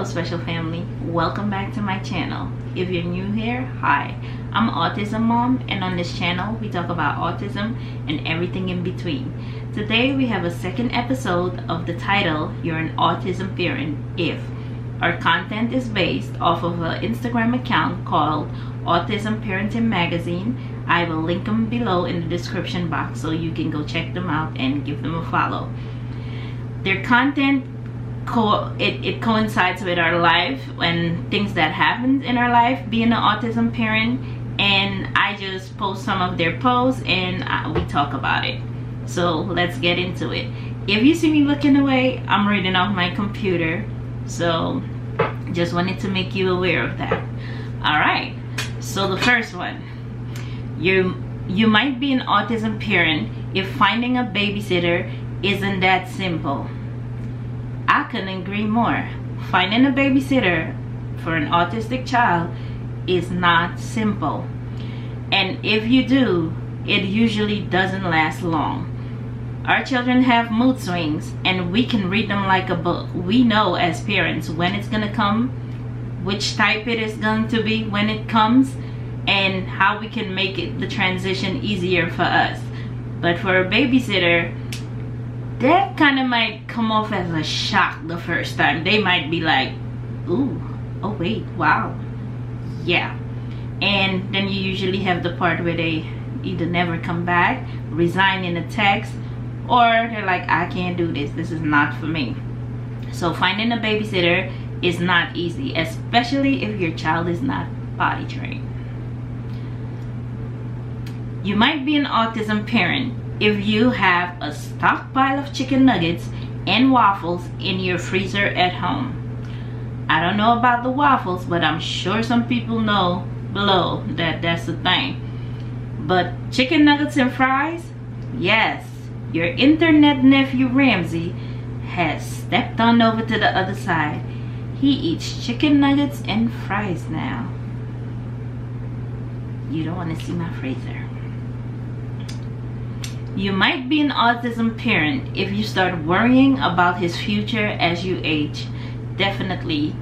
Hello special family, welcome back to my channel. If you're new here, hi, I'm Autism Mom, and on this channel we talk about autism and everything in between. Today we have a second episode of the title, You're an Autism Parent If. Our content is based off of an Instagram account called Autism Parenting Magazine. I will link them below in the description box so you can go check them out and give them a follow. Their content it coincides with our life and things that happen in our life being an autism parent, and I just post some of their posts and we talk about it. So let's get into it. If you see me looking away, I'm reading off my computer, so just wanted to make you aware of that. All right, so the first one, you might be an autism parent if finding a babysitter isn't that simple. I couldn't agree more. Finding a babysitter for an autistic child is not simple. And if you do, it usually doesn't last long. Our children have mood swings and we can read them like a book. We know as parents when it's gonna come, which type it is going to be when it comes, and how we can make the transition easier for us. But for a babysitter, that kind of might come off as a shock the first time. They might be like, ooh, oh wait, wow, yeah. And then you usually have the part where they either never come back, resign in a text, or they're like, I can't do this is not for me. So finding a babysitter is not easy, especially if your child is not potty trained. You might be an autism parent if you have a stockpile of chicken nuggets and waffles in your freezer at home. I don't know about the waffles, but I'm sure some people know below that that's the thing. But chicken nuggets and fries? Yes, your internet nephew Ramsey has stepped on over to the other side. He eats chicken nuggets and fries now. You don't want to see my freezer. You might be an autism parent if you start worrying about his future as you age. Definitely,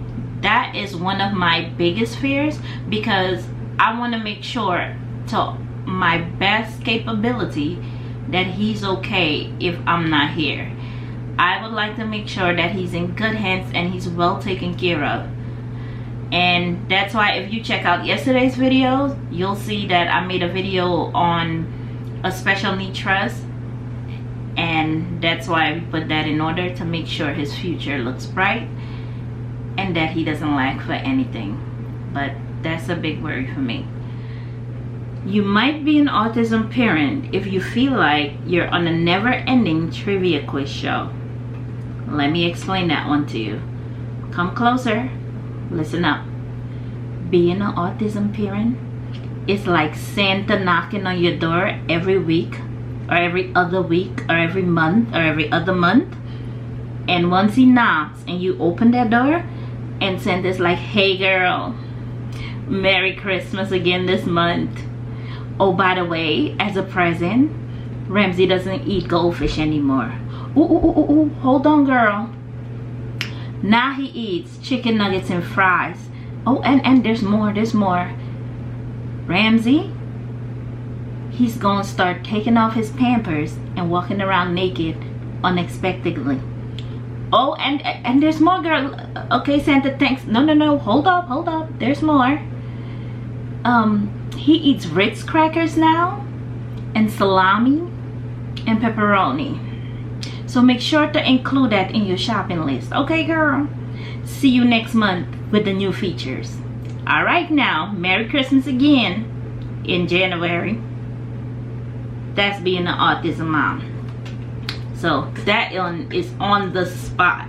that is one of my biggest fears, because I want to make sure to my best capability that he's okay if I'm not here. I would like to make sure that he's in good hands and he's well taken care of. And that's why if you check out yesterday's videos, you'll see that I made a video on a special need trust, and that's why we put that in order to make sure his future looks bright and that he doesn't lack for anything. But that's a big worry for me. You might be an autism parent if you feel like you're on a never-ending trivia quiz show. Let me explain that one to you. Come closer, listen up. Being an autism parent, it's like Santa knocking on your door every week or every other week or every month or every other month. And once he knocks and you open that door, and Santa's like, hey girl, Merry Christmas again this month. Oh, by the way, as a present, Ramsey doesn't eat goldfish anymore. Ooh, hold on girl. Now he eats chicken nuggets and fries. Oh, and there's more. Ramsey, he's gonna start taking off his Pampers and walking around naked unexpectedly. Oh, and there's more, girl. Okay, Santa, thanks. No, hold up, there's more. He eats Ritz crackers now, and salami and pepperoni. So make sure to include that in your shopping list. Okay, girl? See you next month with the new features. All right, now, Merry Christmas again in January. That's being an autism mom. So that one is on the spot.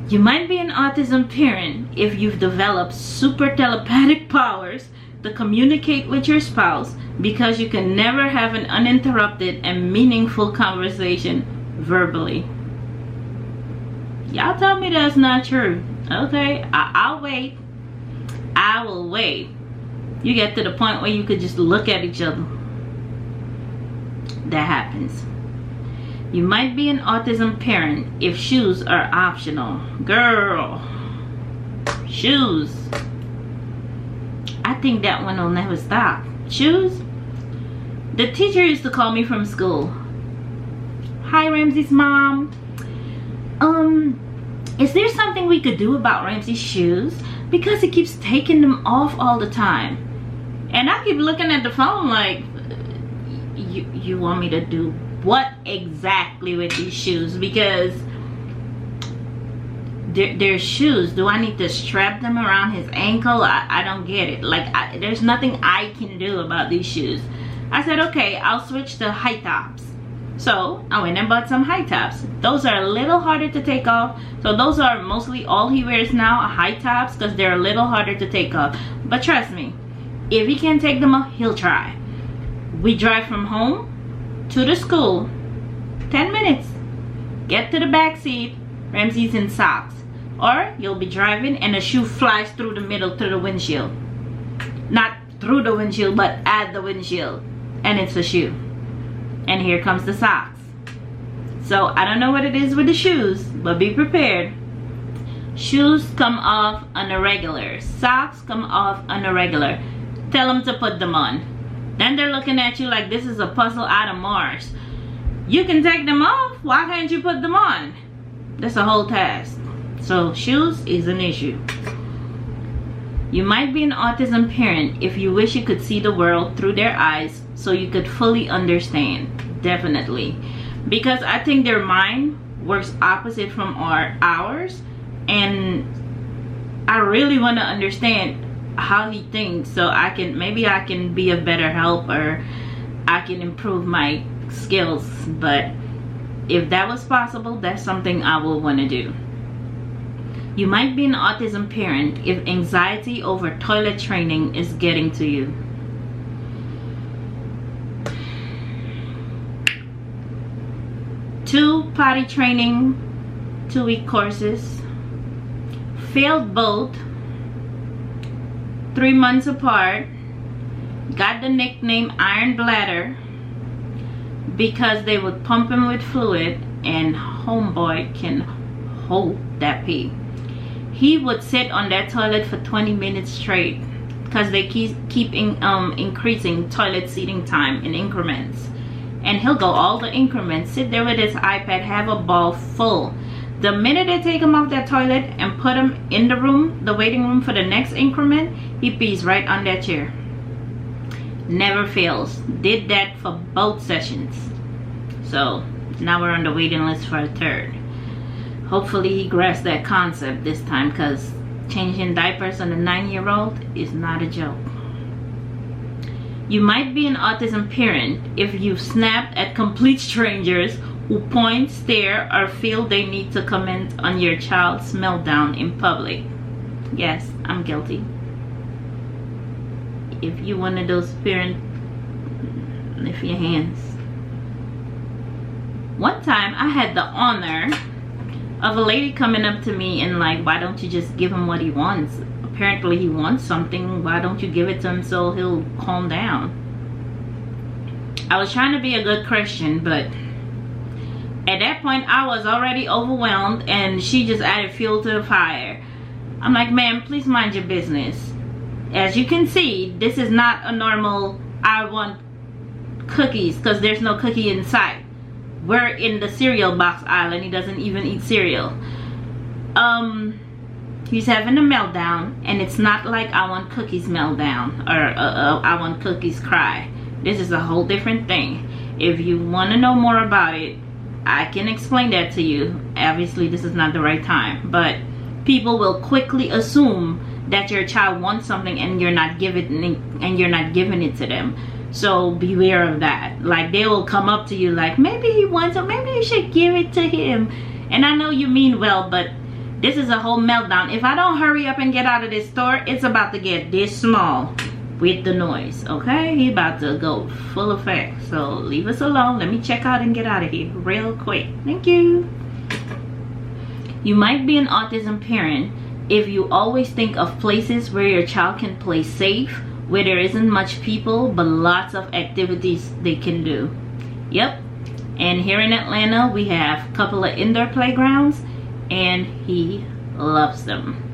You might be an autism parent if you've developed super telepathic powers to communicate with your spouse, because you can never have an uninterrupted and meaningful conversation verbally. Y'all tell me that's not true. Okay, I'll wait. I will wait. You get to the point where you could just look at each other. That happens. You might be an autism parent if shoes are optional. Girl, shoes. I think that one will never stop. Shoes? The teacher used to call me from school. Hi, Ramsey's mom. Is there something we could do about Ramsey's shoes? Because he keeps taking them off all the time. And I keep looking at the phone like, you want me to do what exactly with these shoes? Because they're shoes. Do I need to strap them around his ankle? I don't get it. Like, there's nothing I can do about these shoes. I said, okay, I'll switch to high tops. So I went and bought some high tops. Those are a little harder to take off. So those are mostly all he wears now, high tops, because they're a little harder to take off. But trust me, if he can take them off, he'll try. We drive from home to the school, 10 minutes. Get to the back seat, Ramsey's in socks. Or you'll be driving and a shoe flies through the middle to the windshield. Not through the windshield, but at the windshield. And it's a shoe. And here comes the socks. So I don't know what it is with the shoes, but be prepared. Shoes come off on a regular. Socks come off on a regular. Tell them to put them on. Then they're looking at you like this is a puzzle out of Mars. You can take them off. Why can't you put them on? That's a whole task. So shoes is an issue. You might be an autism parent if you wish you could see the world through their eyes so you could fully understand. Definitely. Because I think their mind works opposite from ours, and I really want to understand how he thinks so maybe I can be a better help, or I can improve my skills. But if that was possible, that's something I will want to do. You might be an autism parent if anxiety over toilet training is getting to you. Two potty training 2-week courses. Failed both. 3 months apart. Got the nickname Iron Bladder because they would pump him with fluid and homeboy can hold that pee. He would sit on that toilet for 20 minutes straight because they keep increasing toilet seating time in increments. And he'll go all the increments, sit there with his iPad, have a ball full. The minute they take him off that toilet and put him in the room, the waiting room for the next increment, he pees right on that chair. Never fails. Did that for both sessions. So now we're on the waiting list for a third. Hopefully he grasps that concept this time, because changing diapers on a 9-year-old is not a joke. You might be an autism parent if you've snapped at complete strangers who point, stare, or feel they need to comment on your child's meltdown in public. Yes, I'm guilty. If you're one of those parents, lift your hands. One time I had the honor of a lady coming up to me and like, why don't you just give him what he wants? Apparently he wants something. Why don't you give it to him so he'll calm down? I was trying to be a good Christian, but at that point I was already overwhelmed and she just added fuel to the fire. I'm like, ma'am, please mind your business. As you can see, this is not a normal I want cookies, because there's no cookie in sight. We're in the cereal box aisle and he doesn't even eat cereal. He's having a meltdown, and it's not like I want cookies meltdown or I want cookies cry. This is a whole different thing. If you want to know more about it, I can explain that to you. Obviously this is not the right time, but people will quickly assume that your child wants something and you're not giving it to them. So beware of that. Like, they will come up to you like, maybe he wants it, maybe you should give it to him. And I know you mean well, but this is a whole meltdown. If I don't hurry up and get out of this store, it's about to get this small with the noise. Okay, he about to go full effect. So leave us alone. Let me check out and get out of here real quick. Thank you. You might be an autism parent if you always think of places where your child can play safe, where there isn't much people but lots of activities they can do. Yep, And here in Atlanta, we have a couple of indoor playgrounds, and he loves them.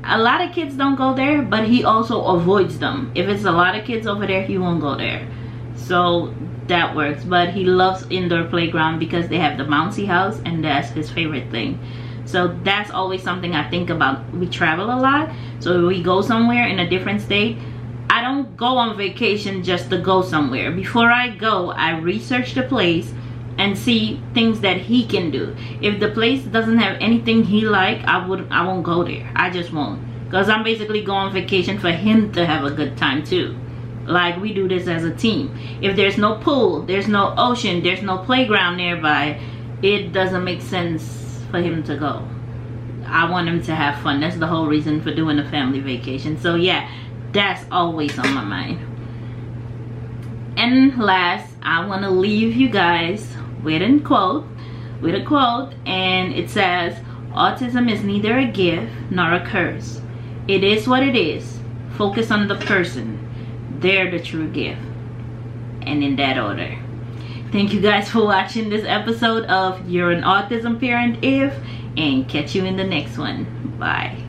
A lot of kids don't go there, but he also avoids them. If it's a lot of kids over there, he won't go there. So that works. But he loves indoor playground because they have the bouncy house, and that's his favorite thing. So that's always something I think about. We travel a lot, so we go somewhere in a different state. I don't go on vacation just to go somewhere. Before I go, I research the place and see things that he can do. If the place doesn't have anything he like, I won't go there. I just won't, because I'm basically going on vacation for him to have a good time too. Like, we do this as a team. If there's no pool, there's no ocean, there's no playground nearby, it doesn't make sense for him to go. I want him to have fun. That's the whole reason for doing a family vacation. So yeah, that's always on my mind. And last, I want to leave you guys with a quote, and it says, autism is neither a gift nor a curse. It is what it is. Focus on the person. They're the true gift. And in that order. Thank you guys for watching this episode of You're an Autism Parent If, and catch you in the next one. Bye.